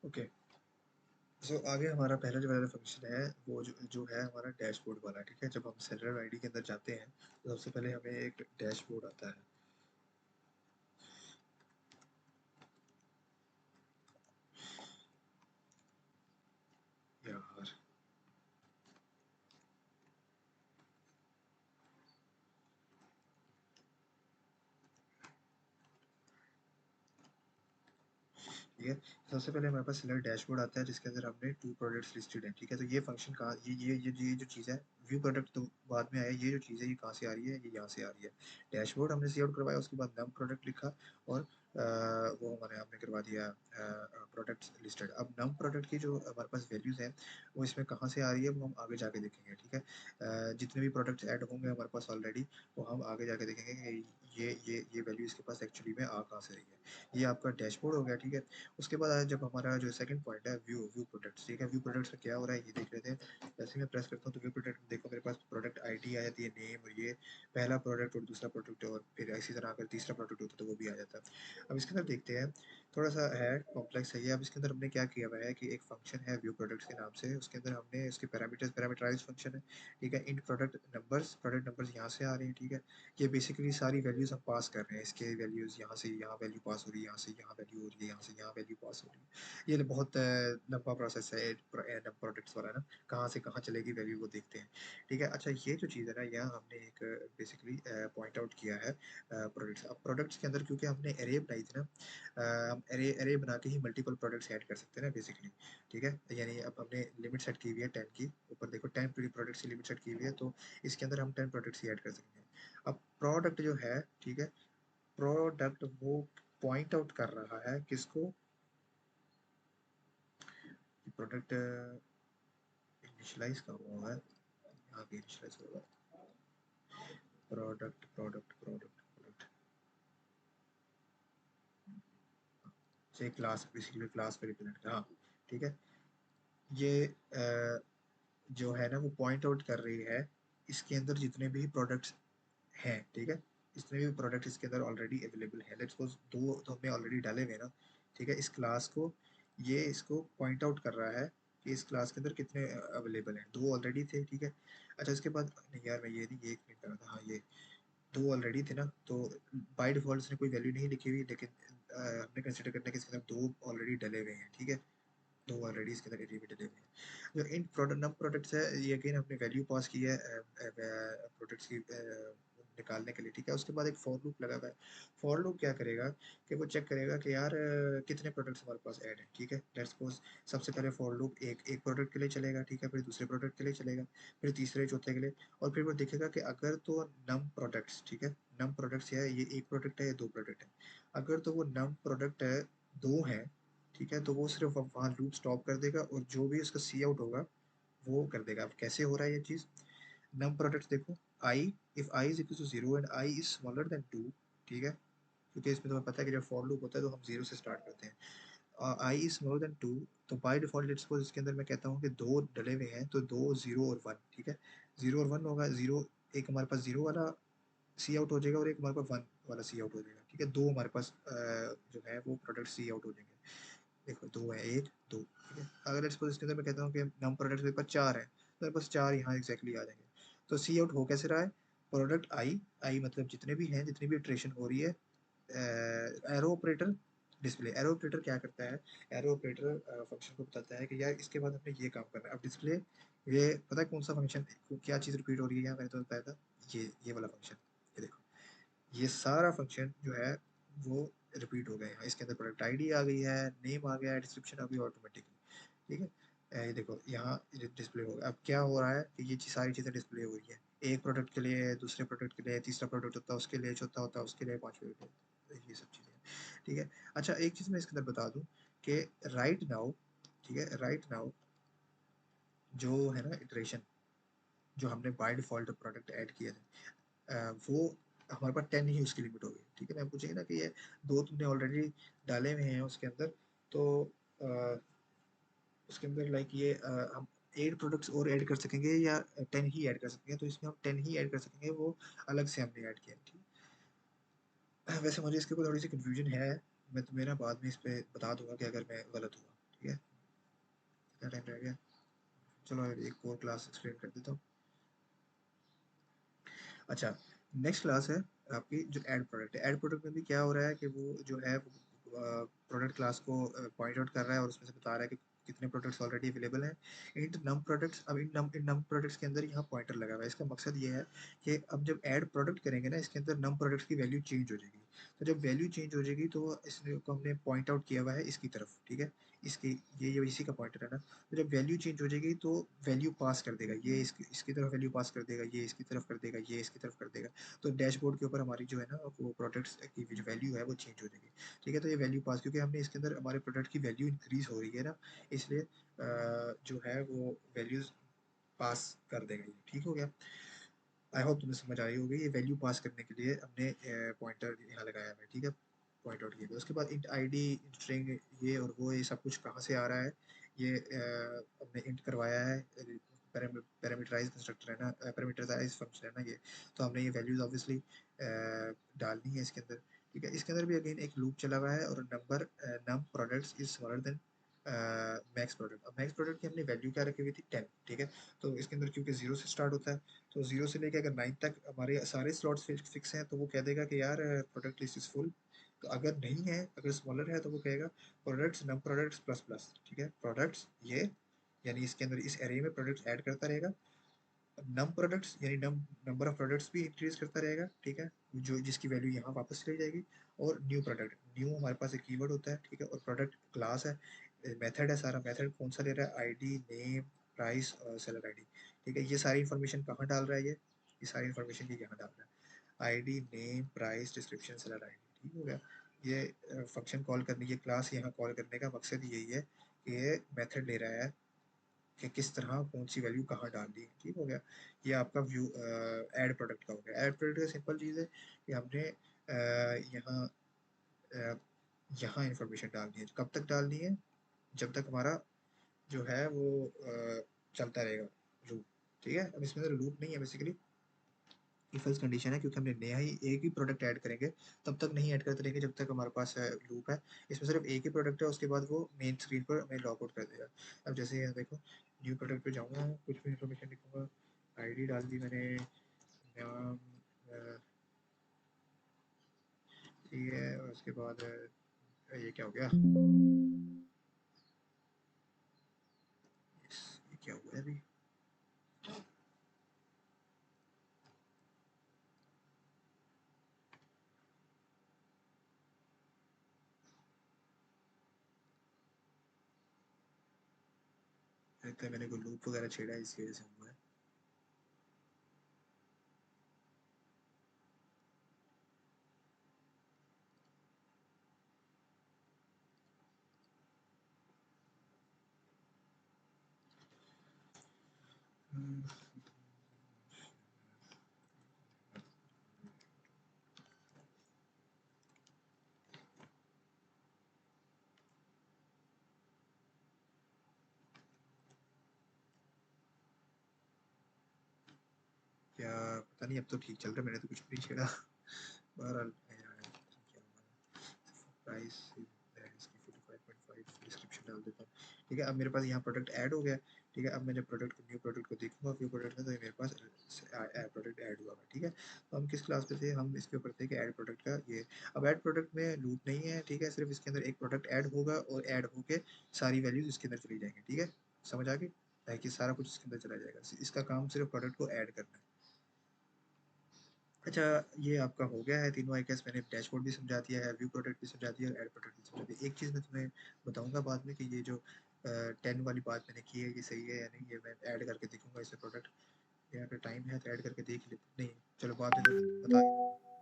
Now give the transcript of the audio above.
Okay. सो आगे हमारा पहला जो वाला फंक्शन है वो जो है हमारा डैशबोर्ड वाला, ठीक है। जब हम सेलर आईडी के अंदर जाते हैं तो सबसे पहले हमें एक डैशबोर्ड आता है। यार ठीक है। सबसे पहले हमारे पास सेलर डैशबोर्ड आता है जिसके अंदर हमने 2 प्रोडक्ट्स लिस्टेड हैं, ठीक है। तो ये फंक्शन कहाँ ये जो चीज़ है, व्यू प्रोडक्ट तो बाद में आया। ये जो चीज़ है ये कहाँ से आ रही है? ये यहाँ से आ रही है। डैशबोर्ड हमने सी आउट करवाया, उसके बाद नम प्रोडक्ट लिखा और वो हमारे हमने करवा दिया प्रोडक्ट्स लिस्टेड। अब नम प्रोडक्ट की जो हमारे पास वैल्यूज़ हैं वो इसमें कहाँ से आ रही है वो हम आगे जाके देखेंगे, ठीक है। जितने भी प्रोडक्ट्स ऐड होंगे हमारे पास ऑलरेडी, वो हम आगे जाके देखेंगे कि ये वैल्यू इसके पास एक्चुअली में आ कहाँ से रही है। ये आपका डैशबोर्ड हो गया, ठीक है। उसके बाद आया जब हमारा जो सेकंड पॉइंट है व्यू व्यू प्रोडक्ट्स, ठीक है। व्यू प्रोडक्ट्स में क्या हो रहा है ये देख लेते हैं। जैसे मैं प्रेस करता हूँ तो व्यू प्रोडक्ट देखो मेरे पास प्रोडक्ट आईडी आ जाती है, नेम, और ये पहला प्रोडक्ट और दूसरा प्रोडक्ट, और फिर इसी तरह अगर तीसरा प्रोडक्ट होता तो वो भी आ जाता है। अब इसके अंदर देखते हैं, थोड़ा सा है कॉम्प्लेक्स है ये। अब इसके अंदर हमने क्या किया हुआ है कि एक फंक्शन है व्यू प्रोडक्ट्स के नाम से, उसके अंदर हमने इसके पैरामीटर्स पैरामीटराइज फंक्शन है, ठीक है। इन प्रोडक्ट नंबर्स यहाँ से आ रहे हैं, ठीक है। ये बेसिकली सारी वैल्यूज हम पास कर रहे हैं, इसके वैल्यूज यहाँ से यहाँ वैल्यू पास हो रही है, यहाँ से यहाँ वैल्यू हो रही है, यहाँ से यहाँ वैल्यू पास हो रही है। ये बहुत लंबा प्रोसेस है प्रोडक्ट्स वाला ना, कहाँ से कहाँ चलेगी वैल्यू वो देखते हैं, ठीक है। अच्छा ये जो चीज़ है ना, यहाँ हमने एक बेसिकली पॉइंट आउट किया है प्रोडक्ट्स। अब प्रोडक्ट्स के अंदर क्योंकि हमने एरे बनाई थी ना, हम एरे एरे बना के ही मल्टीपल प्रोडक्ट्स ऐड कर सकते हैं ना बेसिकली, ठीक है। यानी अब हमने लिमिट सेट की हुई है 10 की, ऊपर देखो 10 प्रोडक्ट्स की लिमिट सेट की हुई है, तो इसके अंदर हम 10 प्रोडक्ट्स ही ऐड कर सकते हैं। अब प्रोडक्ट जो है, ठीक है, प्रोडक्ट वो पॉइंट आउट कर रहा है किसको? प्रोडक्ट इनिशियलाइज का हुआ है, यहाँ पे इनिशियलाइज होगा। प्रोडक्ट प्रोडक्ट प्रोडक्ट प्रोडक्ट से क्लास, बेसिकली क्लास पे रिप्रेजेंट कर, हाँ, ठीक है। ये जो है ना वो पॉइंट आउट कर रही है इसके अंदर जितने भी प्रोडक्ट्स हैं, ठीक है। जितने भी प्रोडक्ट इसके अंदर ऑलरेडी अवेलेबल है, लेट्स सपोज दो तो हमने ऑलरेडी डाले हुए ना, ठीक है। इस क्लास को, ये इसको पॉइंट आउट कर रहा है कि इस क्लास के अंदर कितने अवेलेबल हैं। दो ऑलरेडी थे, ठीक है। अच्छा इसके बाद नहीं यार, मैं ये नहीं, ये एक नहीं कर रहा था, हाँ ये दो ऑलरेडी थे ना, तो बाय डिफॉल्ट इसने कोई वैल्यू नहीं लिखी हुई, लेकिन हमने कंसिडर करना है कि इसके अंदर दो ऑलरेडी डले हुए हैं, ठीक है। दो ऑलरेडी इसके अंदर एट्रीब्यूट डले हुए हैं। जो इन प्रोडक्ट नम प्रोडक्ट्स है, ये अगेन हमने वैल्यू पास की है प्रोडक्ट्स की निकालने के लिए, ठीक है। उसके बाद एक फॉर लूप लगा हुआ है। फॉर लूप क्या करेगा कि वो चेक करेगा कि यार कितने प्रोडक्ट्स हमारे पास ऐड हैं, ठीक है। लेट्स सपोज सबसे पहले फॉर लूप एक एक प्रोडक्ट के लिए चलेगा, ठीक है। फिर दूसरे प्रोडक्ट के लिए चलेगा, फिर तीसरे चौथे के लिए, और फिर वो देखेगा कि अगर तो नम प्रोडक्ट्स, ठीक है, नम प्रोडक्ट्स है, ये एक प्रोडक्ट है या दो प्रोडक्ट है। अगर तो वो नम प्रोडक्ट है, दो है, ठीक है, तो वो सिर्फ वहाँ लूप स्टॉप कर देगा और जो भी उसका सी आउट होगा वो कर देगा। अब कैसे हो रहा है ये चीज़? नम प्रोडक्ट्स देखो, I, if I is equal to zero and I is smaller than two, ठीक है। क्योंकि इसमें तुम्हें पता है कि जब फॉर लूप होता है तो हम जीरो से स्टार्ट करते हैं। आई इज स्मॉलर देन टू, तो बाय डिफॉल्ट लेट्स सपोज इसके अंदर मैं कहता हूँ कि दो डले हुए हैं, तो दो, जीरो और वन, ठीक है। जीरो और वन होगा, जीरो एक हमारे पास जीरो वाला सी आउट हो जाएगा और एक हमारे पास वन वाला सी आउट हो जाएगा, ठीक है। दो हमारे पास जो है वो प्रोडक्ट सी आउट हो जाएंगे। देखो दो है, एक दो, ठीक है। अगर लेट्स सपोज इसके अंदर मैं कहता हूँ कि नम प्रोडक्ट मेरे पास चार है, तो मेरे पास चार यहाँ एग्जैक्टली आ जाएंगे। तो सी आउट हो कैसे रहा है? प्रोडक्ट आई, आई मतलब जितने भी हैं, जितनी भी इटरेशन हो रही है, arrow operator display. Arrow operator क्या करता है? एरो ऑपरेटर फंक्शन को बताता है कि यार इसके बाद हमने ये काम करना है। अब डिस्प्ले, ये पता है कौन सा फंक्शन, क्या चीज़ रिपीट हो रही है यहाँ? मैंने तो बताया था ये वाला फंक्शन, ये देखो, ये सारा फंक्शन जो है वो रिपीट हो गए हैं। इसके अंदर प्रोडक्ट आईडी आ गई है, नेम आ गया है, डिस्क्रिप्शन आ गई ऑटोमेटिकली, ठीक है। ये देखो यहाँ डिस्प्ले हो गया। अब क्या हो रहा है कि ये सारी चीज़ें डिस्प्ले हो रही है, एक प्रोडक्ट के लिए, दूसरे प्रोडक्ट के लिए, तीसरा प्रोडक्ट होता है उसके लिए, चौथा होता है उसके लिए, पांचवे के लिए, ये सब चीज़ें, ठीक है। अच्छा एक चीज़ मैं इसके अंदर बता दूं कि राइट नाउ, ठीक है, राइट नाउ जो है ना इटरेशन, जो हमने बाय डिफॉल्ट प्रोडक्ट ऐड किए थे, वो हमारे पास 10 ही उसकी लिमिट हो गई, ठीक है। मैं पूछेंगे ना कि ये दो तुमने ऑलरेडी डाले हुए हैं उसके अंदर, तो अ, उसके अंदर लाइक ये हम 8 प्रोडक्ट्स और ऐड कर सकेंगे या 10 ही ऐड कर सकेंगे? तो इसमें हम 10 ही ऐड कर सकेंगे, वो अलग से हमने ऐड किया, ठीक है। वैसे मुझे इसके ऊपर थोड़ी सी कन्फ्यूजन है, मैं तुम्हें ना बाद में इस पे बता दूंगा कि अगर मैं गलत हुआ, ठीक है, कितना टाइम रह गया? चलो एक और क्लास एक्सप्लेन कर देता हूँ। अच्छा, नेक्स्ट क्लास है आपकी जो ऐड प्रोडक्ट है। ऐड प्रोडक्ट में भी क्या हो रहा है कि वो जो है प्रोडक्ट क्लास को पॉइंट आउट कर रहा है और उसमें से बता रहा है कि कितने प्रोडक्ट्स ऑलरेडी अवेलेबल हैं। इन नम प्रोडक्ट्स, अब इन नम प्रोडक्ट्स के अंदर यहाँ पॉइंटर लगा हुआ है। इसका मकसद ये है कि अब जब ऐड प्रोडक्ट करेंगे ना, इसके अंदर नम प्रोडक्ट्स की वैल्यू चेंज हो जाएगी। तो जब वैल्यू चेंज हो जाएगी तो इसने को हमने पॉइंट आउट किया हुआ है इसकी तरफ, ठीक है, इसकी ये इसी का पॉइंटर है ना। तो जब वैल्यू चेंज हो जाएगी तो वैल्यू पास कर देगा, ये इसकी तरफ वैल्यू पास कर देगा, ये इसकी तरफ कर देगा, ये इसकी तरफ कर देगा। तो डैशबोर्ड के ऊपर हमारी जो है ना वो प्रोडक्ट्स की जो वैल्यू है वो चेंज हो जाएगी, ठीक है। तो ये वैल्यू पास, क्योंकि हमने इसके अंदर हमारे प्रोडक्ट की वैल्यू इंक्रीज हो रही है ना, इसलिए जो है वो वैल्यूज पास कर देगा ये, ठीक हो गया। आई होप तुम्हें समझ आई होगी। ये वैल्यू पास करने के लिए हमने पॉइंटर यहाँ लगाया है, ठीक है, पॉइंट आउट किया। उसके बाद इंट आईडी, स्ट्रिंग, ये और वो, ये सब कुछ कहाँ से आ रहा है, ये हमने इंट करवाया है। पैरामीटराइज कंस्ट्रक्टर है ना, पैरामीटराइज फंक्शन है ना ये। तो हमने ये वैल्यूज ऑब्वियसली डालनी है इसके अंदर, ठीक है। इसके अंदर भी अगेन एक लूप चला हुआ है और number num products is smaller than max product. अब मैक्स प्रोडक्ट की हमने वैल्यू क्या रखी हुई थी, 10, ठीक है। तो इसके अंदर क्योंकि जीरो से स्टार्ट होता है, तो जीरो से लेकर अगर 9 तक हमारे सारे स्लॉट्स फिक्स हैं तो वो कह देगा कि यार प्रोडक्ट लिस्ट इज फुल। तो अगर नहीं है, अगर स्मॉलर है, तो वो कहेगा प्रोडक्ट्स नम प्रोडक्ट्स प्लस प्लस, ठीक है। प्रोडक्ट्स ये यानी इसके अंदर इस एरे में प्रोडक्ट्स ऐड करता रहेगा। नम प्रोडक्ट्स यानी नंबर ऑफ प्रोडक्ट्स भी इंक्रीज करता रहेगा, ठीक है, जो जिसकी वैल्यू यहाँ वापस चली जाएगी। और न्यू प्रोडक्ट, न्यू हमारे पास एक कीवर्ड होता है, ठीक है, और प्रोडक्ट क्लास है, मेथड है। सारा मेथड कौन सा ले रहा है, आईडी, नेम, प्राइस और सेलर आईडी, ठीक है। ये सारी इन्फॉर्मेशन कहाँ डाल रहा है, ये सारी इन्फॉर्मेशन ये यहाँ डाल रहा है, ID, name, price, description, seller ID, ठीक हो गया। ये फंक्शन कॉल करने, ये क्लास यहाँ कॉल करने का मकसद यही है कि ये मेथड ले रहा है कि किस तरह कौन सी वैल्यू कहाँ डालनी है, ठीक हो गया। ये आपका व्यू ऐड प्रोडक्ट का हो गया। ऐड प्रोडक्ट का सिंपल चीज़ है कि हमने यहाँ अ, यहाँ इन्फॉर्मेशन डालनी है। कब तक डालनी है, जब तक हमारा जो है वो चलता रहेगा लूप, ठीक है। अब इसमें लूप नहीं है बेसिकली, इफ एल्स कंडीशन है, क्योंकि हमने नया ही एक ही प्रोडक्ट ऐड करेंगे, तब तक नहीं ऐड करते रहेंगे जब तक हमारे पास लूप है। इसमें सिर्फ एक ही प्रोडक्ट है, उसके बाद वो मेन स्क्रीन पर हमें लॉग आउट कर देगा। अब जैसे ये देखो, न्यू प्रोडक्ट पे जाऊँगा, कुछ भी इन्फॉर्मेशन लिखूंगा, आईडी डाल दी मैंने, नाम, ठीक है, और उसके बाद ये क्या हो गया, ये क्या हुआ है अभी, लगता है मैंने कोई लूप वगैरह छेड़ा है, इसकी वजह से हुआ है। क्या पता नहीं, अब तो ठीक चल रहा है, मैंने तो कुछ भी नहीं छेड़ा। बहरहाल प्राइस इसकी 45.5 डिस्क्रिप्शन डाल देता हूँ, ठीक है। अब मेरे पास यहाँ प्रोडक्ट ऐड हो गया, ठीक है। अब मैं जब प्रोडक्ट को, न्यू प्रोडक्ट को देखूंगा व्यू प्रोडक्ट में, तो ये मेरे पास प्रोडक्ट ऐड हुआ है, ठीक है। तो हम किस क्लास पे थे, हम इसके ऊपर थे कि ऐड प्रोडक्ट का ये। अब ऐड प्रोडक्ट में लूप नहीं है, ठीक है, सिर्फ इसके अंदर एक प्रोडक्ट ऐड होगा और ऐड होके सारी वैल्यूज इसके अंदर चली जाएंगी, ठीक है। समझ आ गई है कि सारा कुछ इसके अंदर चला जाएगा, इसका काम सिर्फ प्रोडक्ट को ऐड करना है। अच्छा, ये आपका हो गया है तीनों आइकन्स। मैंने डैशबोर्ड भी समझा दिया है, व्यू प्रोडक्ट भी समझा दिया और ऐड प्रोडक्ट भी समझा दिया। एक चीज़ मैं तुम्हें बताऊंगा बाद में कि ये जो 10 वाली बात मैंने की है, ये सही है या नहीं, ये मैं ऐड करके देखूंगा इसे प्रोडक्ट। यहाँ पे टाइम है तो ऐड करके देख लेते, नहीं चलो बाद में बता।